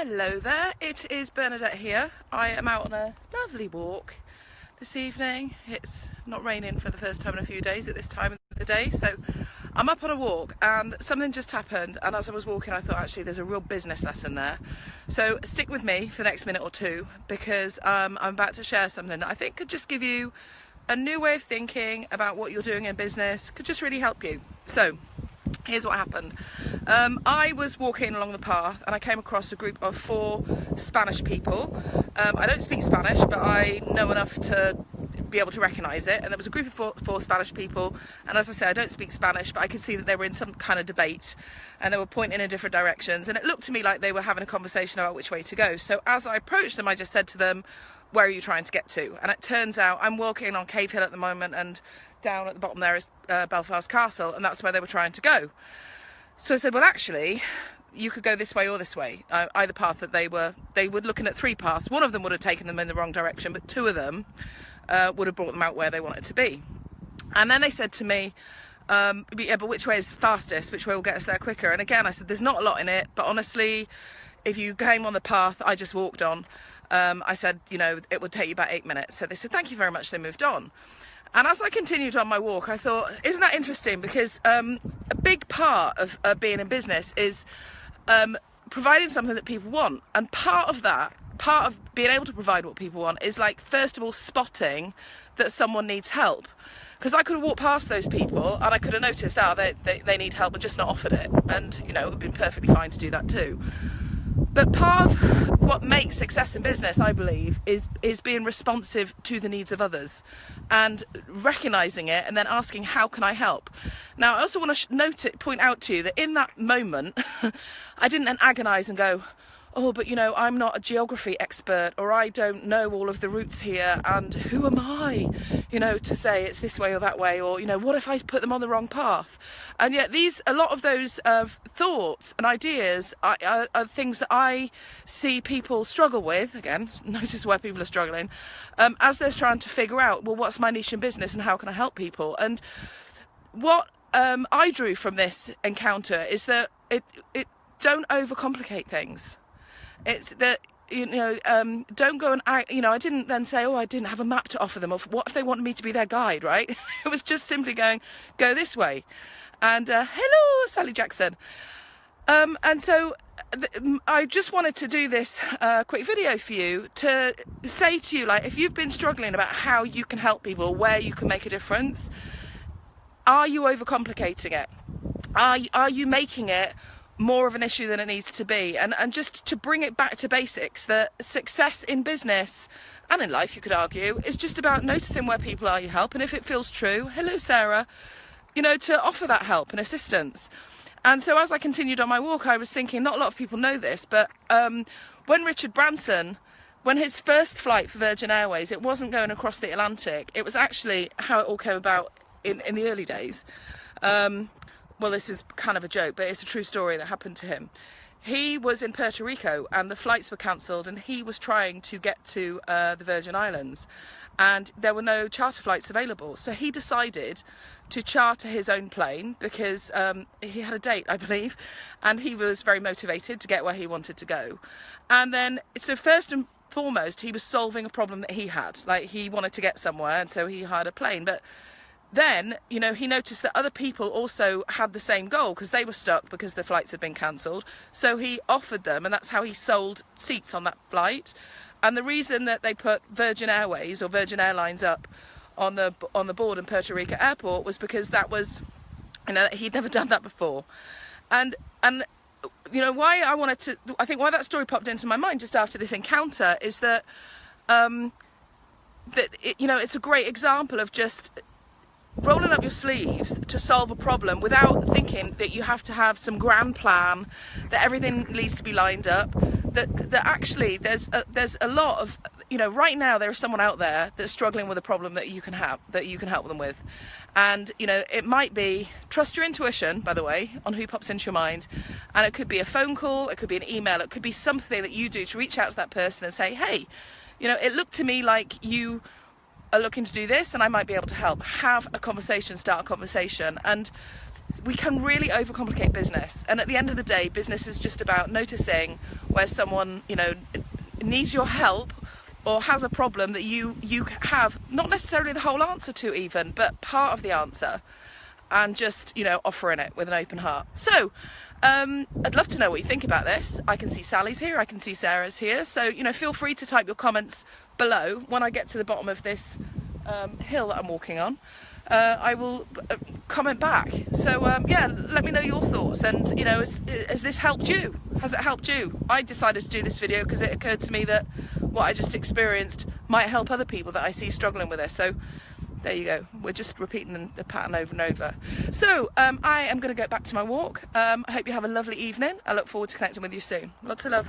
Hello there, it is Bernadette here. I am out on a lovely walk this evening. It's not raining for the first time in a few days at this time of the day, so I'm up on a walk and something just happened, and as I was walking I thought actually there's a real business lesson there. So stick with me for the next minute or two, because I'm about to share something that I think could just give you a new way of thinking about what you're doing in business, could just really help you. So here's what happened. I was walking along the path and I came across a group of 4 Spanish people. I don't speak Spanish, but I know enough to be able to recognise it, and there was a group of four Spanish people, and as I say, I don't speak Spanish, but I could see that they were in some kind of debate and they were pointing in different directions, and it looked to me like they were having a conversation about which way to go. So as I approached them, I just said to them, where are you trying to get to? And it turns out I'm walking on Cave Hill at the moment, and down at the bottom there is Belfast Castle, and that's where they were trying to go. So I said, well actually you could go this way or this way, either path that they were looking at 3 paths. One of them would have taken them in the wrong direction, but 2 of them would have brought them out where they wanted to be. And then they said to me, yeah, but which way is fastest, which way will get us there quicker? And again I said, there's not a lot in it, but honestly if you came on the path I just walked on, I said, you know, it would take you about 8 minutes. So they said thank you very much, they moved on. And as I continued on my walk, I thought, isn't that interesting? Because a big part of being in business is providing something that people want. And part of being able to provide what people want is, like, first of all, spotting that someone needs help. Because I could have walked past those people and I could have noticed, they need help, but just not offered it. And, you know, it would have been perfectly fine to do that too. But part of what makes success in business, I believe, is being responsive to the needs of others and recognising it and then asking, how can I help? Now, I also want to point out to you that in that moment, I didn't then agonise and go, oh, but you know, I'm not a geography expert, or I don't know all of the routes here, and who am I, you know, to say it's this way or that way, or, you know, what if I put them on the wrong path? And yet a lot of those thoughts and ideas are things that I see people struggle with. Again, notice where people are struggling, as they're trying to figure out, well, what's my niche in business and how can I help people? And what I drew from this encounter is that it don't overcomplicate things. It's that, you know, don't go and, you know, I didn't then say, oh, I didn't have a map to offer them, or what if they wanted me to be their guide, right? It was just simply going, go this way. And hello, Sally Jackson. And so I just wanted to do this quick video for you to say to you, like, if you've been struggling about how you can help people, where you can make a difference, are you overcomplicating it? Are you making it more of an issue than it needs to be? And just to bring it back to basics, that success in business and in life, you could argue, is just about noticing where people are you help, and if it feels true, hello Sarah, you know, to offer that help and assistance. And so as I continued on my walk, I was thinking, not a lot of people know this, but when Richard Branson, when his first flight for Virgin Airways, it wasn't going across the Atlantic, it was actually how it all came about in the early days. Well, this is kind of a joke, but it's a true story that happened to him. He was in Puerto Rico and the flights were cancelled, and he was trying to get to the Virgin Islands, and there were no charter flights available. So he decided to charter his own plane because he had a date, I believe, and he was very motivated to get where he wanted to go. And then, so first and foremost, he was solving a problem that he had. Like, he wanted to get somewhere, and so he hired a plane. But then, you know, he noticed that other people also had the same goal because they were stuck because the flights had been cancelled. So he offered them, and that's how he sold seats on that flight. And the reason that they put Virgin Airways or Virgin Airlines up on the board in Puerto Rico airport was because that was, you know, he'd never done that before. And you know, why why that story popped into my mind just after this encounter is that you know, it's a great example of just rolling up your sleeves to solve a problem without thinking that you have to have some grand plan, that everything needs to be lined up, that actually there's a lot of, you know, right now there is someone out there that's struggling with a problem that you can help them with. And, you know, it might be, trust your intuition, by the way, on who pops into your mind, and it could be a phone call, it could be an email, it could be something that you do to reach out to that person and say, hey, you know, it looked to me like you are looking to do this and I might be able to help. Have a conversation, start a conversation. And we can really overcomplicate business, and at the end of the day, business is just about noticing where someone, you know, needs your help or has a problem that you have not necessarily the whole answer to even, but part of the answer, and just, you know, offering it with an open heart. So I'd love to know what you think about this. I can see Sally's here, I can see Sarah's here, so, you know, feel free to type your comments below. When I get to the bottom of this hill that I'm walking on, I will comment back. So yeah, let me know your thoughts, and, you know, has this helped you? Has it helped you? I decided to do this video because it occurred to me that what I just experienced might help other people that I see struggling with this. So there you go, we're just repeating the pattern over and over. So I am going to get back to my walk. I hope you have a lovely evening. I look forward to connecting with you soon. Lots of love.